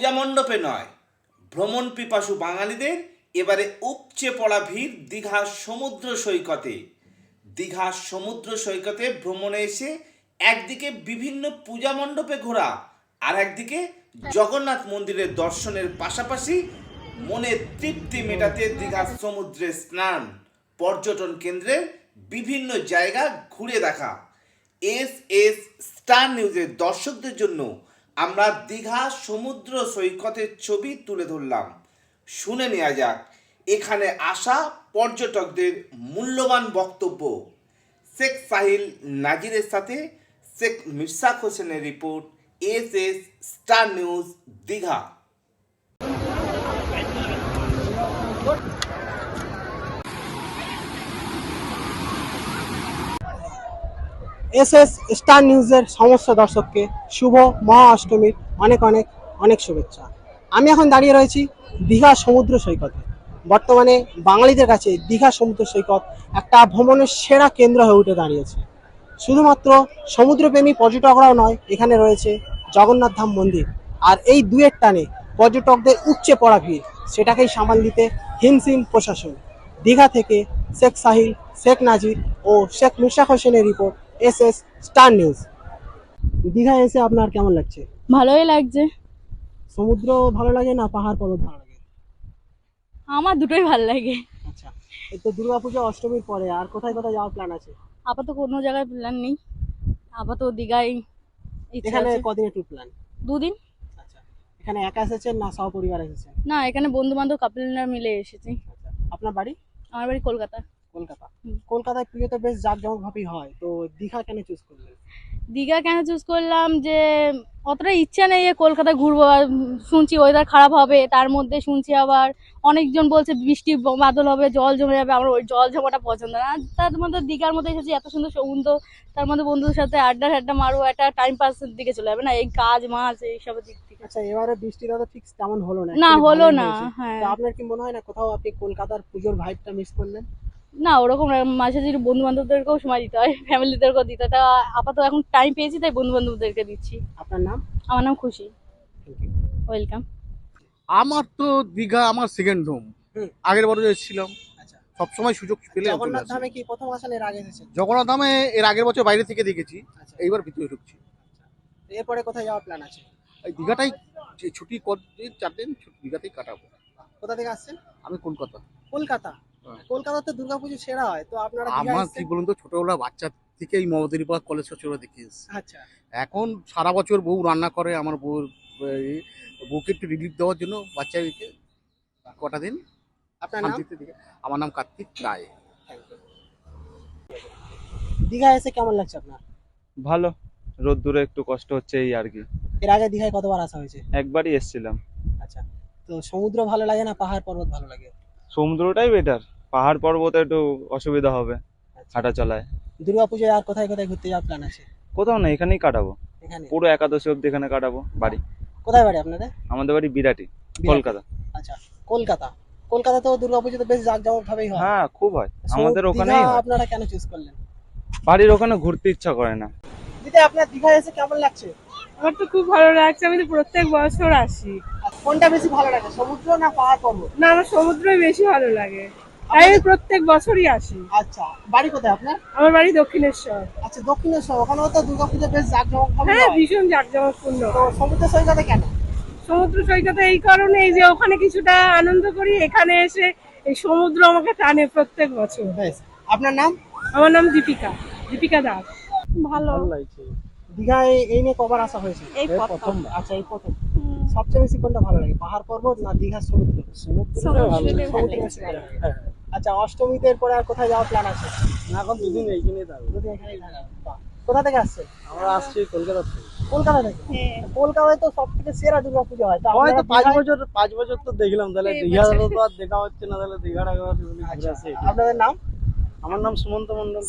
পূজা মণ্ডপে নয়, ভ্রমণ পিপাসু বাঙালিদের এবারে উপচে পড়া ভিড় দীঘার সমুদ্র সৈকতে। দীঘার সমুদ্র সৈকতে ভ্রমণে এসে একদিকে বিভিন্ন পূজা মণ্ডপে ঘোরা, আর একদিকে জগন্নাথ মন্দিরের দর্শনের পাশাপাশি মনের তৃপ্তি মেটাতে দীঘার সমুদ্রে স্নান, পর্যটন কেন্দ্রের বিভিন্ন জায়গা ঘুরে দেখা। এস স্টার নিউজের দর্শকদের জন্য আমরা দীঘা সমুদ্র সৈকতের ছবি তুলে ধরলাম। শুনে নেওয়া যাক এখানে আসা পর্যটকদের মূল্যবান বক্তব্য। শেখ সাহিল নাজিরের সাথে শেখ মিরসাক হোসেনের report, S star news, Digha. S star নিউজের সমস্ত দর্শককে শুভ মহা অষ্টমীর অনেক অনেক অনেক শুভেচ্ছা। আমি এখন দাঁড়িয়ে রয়েছি দীঘা সমুদ্র সৈকতে। বর্তমানে বাঙালিদের কাছে দীঘা সমুদ্র সৈকত একটা ভ্রমণের সেরা কেন্দ্র হয়ে উঠে দাঁড়িয়েছে। শুধুমাত্র সমুদ্রপ্রেমী পর্যটকরাও নয়, এখানে রয়েছে জগন্নাথ ধাম মন্দির। আর এই দুয়ের টানে পর্যটকদের উপচে পড়া ভিড়, সেটাকেই সামাল দিতে হিমশিম প্রশাসন। দীঘা থেকে শেখ সাহিল, শেখ নাজির ও শেখ মিরসাক হোসেনের report, S star news. Digha এসে আপনার কেমন লাগছে? ভালোই লাগছে। সমুদ্র ভালো লাগে না পাহাড় পর্বত ভালো লাগে? আমার দুটোই ভালো লাগে। আচ্ছা, এই তো দুর্গাপূজা অষ্টমীর পরে আর কোথায় কোথায় যাওয়ার প্ল্যান আছে? আপাতত কোনো জায়গায় প্ল্যান নেই, আপাতত দীঘায় ইচ্ছা এখানে আছে। কদিনের ট্যুর প্ল্যান? 2 দিন। আচ্ছা, এখানে একা এসেছেন না সহপরিবার এসেছেন? না, এখানে বন্ধু বান্ধব কাপলরা মিলে এসেছি। আচ্ছা, আপনার বাড়ি? আমার বাড়ি কলকাতা। কলকাতা। হুম। কলকাতায় পুজো তো বেশ জাঁকজমক ভাবেই হয়, তো দীঘা কেন চুজ করলেন? দীঘা কেন চুজ করলাম যে অতটা ইচ্ছা নেই কলকাতা ঘুরবো। আর শুনছি ওয়েদার খারাপ হবে, তার মধ্যে শুনছি আবার অনেকজন বলছে বৃষ্টি বাদল হবে, জল জমে যাবে। আমার ওই জল জমাটা পছন্দ না। তার মধ্যে দীঘার মধ্যে এসেছি, এত সুন্দর সমুদ্র, তার মধ্যে বন্ধুদের সাথে আড্ডা মারবো, একটা টাইম পাসের দিকে চলে যাবে না, এই কাজ মাছ এইসবের দিক থেকে। আচ্ছা, এবারে বৃষ্টিটা তো ঠিক তেমন হলো না। না, Actually হলো ভালোই না। হয়েছে। হ্যাঁ, তো আপনার কি মনে হয় না কোথাও আপনি কলকাতার পুজোর ভাইবটা মিস করলেন? না ওরকম না, মাঝে সাঝে বন্ধু বান্ধবদেরকেও সময় দিতে হয়, ফ্যামিলিদেরকেও দিতে হয়। তা আপাতত এখন টাইম পেয়েছি তাই বন্ধু বান্ধবদেরকে দিচ্ছি। আপনার নাম? আমার নাম খুশি। Thank you. ওয়েলকাম। আমার তো দীঘা আমার সেকেন্ড হোম। হুম। আগের বারও এসেছিলাম, আচ্ছা, সবসময় সুযোগ পেলে চলে জগন্নাথ আসি। ধামে কি প্রথম আসেন, এর আগে এসেছেন? জগন্নাথ ধামে এর আগের বছর বাইরে থেকে দেখেছি, আচ্ছা, এইবার ভিতরে ঢুকছি। এরপরে কোথায় যাওয়ার প্ল্যান আছে? এই দীঘাটাই যে ছুটি 4 দিন দীঘাতেই কাটাবো। কোথা থেকে আসছেন? আমি কলকাতা। কলকাতা। হ্যাঁ। কলকাতাতে দুর্গাপুজো সেরা হয়, তো আপনারা দীঘা আমার কি এসেছেন? বলুন তো, ছোটবেলা বাচ্চা থেকে এই মমদেরিপাড়া কলেজ ছোট দেখে এসেছি। আচ্ছা, এখন সারা বছর বউ রান্না করে, আমার বউকে একটু রিলিফ দেওয়ার জন্য বাচ্চাকে কটা দিন আপনার নাম? শান্তিতে দিকে। আমার নাম কার্তিক রায়। দীঘা এসে কেমন লাগছে আপনার? ভালো, রোদ্দুরে একটু কষ্ট হচ্ছে এই আর কি। এর আগে দীঘায় কতবার আসা হয়েছে? একবারই এসেছিলাম। আচ্ছা, তো সমুদ্র ভালো লাগে না পাহাড় পর্বত ভালো লাগে? সমুদ্রটাই বেটার, পাহাড় পর্বতে একটু অসুবিধা হবে আচ্ছা, হাঁটা চলায়। দুর্গাপুজোয় আর কোথায় কোথায় ঘুরতে যাওয়ার প্ল্যান আছে? কোথাও না, এখানেই কাটাবো, এখানে? পুরো একাদশী অব্দি এখানে কাটাবো। বাড়ি কোথায় বাড়ি আপনাদের? আমাদের বাড়ি বিরাটি, বিরাট। কলকাতা। আচ্ছা, কলকাতা। কলকাতাতেও দুর্গাপুজো তো বেশ জাঁকজমক ভাবেই হয়। হ্যাঁ, খুব হয়, So, আমাদের ওখানেই দীঘা হয়। আপনারা কেন চুজ করলেন? বাড়ির ওখানে ঘুরতে ইচ্ছা করে না। দিদি, আপনার দীঘা এসে কেমন লাগছে? আমার তো খুব ভালো লাগছে, আমি তো প্রত্যেক বছর আসি। আর কোনটা বেশি ভালো লাগে, সমুদ্র না পাহাড় পর্বত? না, আমার সমুদ্রই বেশি ভালো লাগে, তাই আমি প্রত্যেক বছরই আসি। আচ্ছা, বাড়ি কোথায় আপনার? আমার বাড়ি দক্ষিণেশ্বর। আচ্ছা, দক্ষিণেশ্বর। ওখানেও তো দুর্গাপুজো বেশ জাঁকজমক ভাবে হ্যাঁ, হয়। ভীষণ জাঁকজমকপূর্ণ। তো সমুদ্র সৈকতে কেন? সমুদ্র সৈকতে এই কারণেই যে ওখানে কিছুটা আনন্দ করি, এখানে এসে এই সমুদ্র আমাকে টানে প্রত্যেক বছর। বেশ। আপনার নাম? আমার নাম দীপিকা দাস। ভালো। লাগছে। দীঘায় এই নিয়ে কবার আসা হয়েছে? এই প্রথম। আচ্ছা, এই প্রথম। সবচেয়ে বেশি কোনটা ভালো লাগে, পাহাড় পর্বত না দীঘার সমুদ্র? সমুদ্রটাই ভালো লাগে। সমুদ্র বেশি ভালো লাগে। আচ্ছা, অষ্টমীতে পরে আর কোথায় যাওয়ার প্ল্যান আছে? এখন দুদিন এইখানেই থাকবো। দুদিন এখানেই থাকবো। বাহ। কোথা থেকে আসছেন? আমরা আসছি কলকাতা থেকে। কলকাতা থেকে? কলকাতায় তো সব থেকে সেরা দুর্গাপুজো হয়। তা হয়তো আপনারা দীঘায়- 5 বছর তো দেখলাম, তাহলে এই দীঘাটা বছর। তো আর দেখা হচ্ছে না, তাহলে দীঘাটা একবার ঘুরে আচ্ছা, আসি। আপনাদের নাম? আমার নাম সুমন্ত মণ্ডল।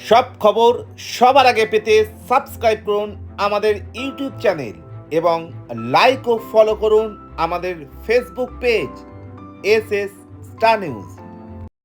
সব খবর সবার আগে পেতে সাবস্ক্রাইব করুন আমাদের ইউটিউব চ্যানেল এবং লাইক ও ফলো করুন আমাদের Facebook page S star news.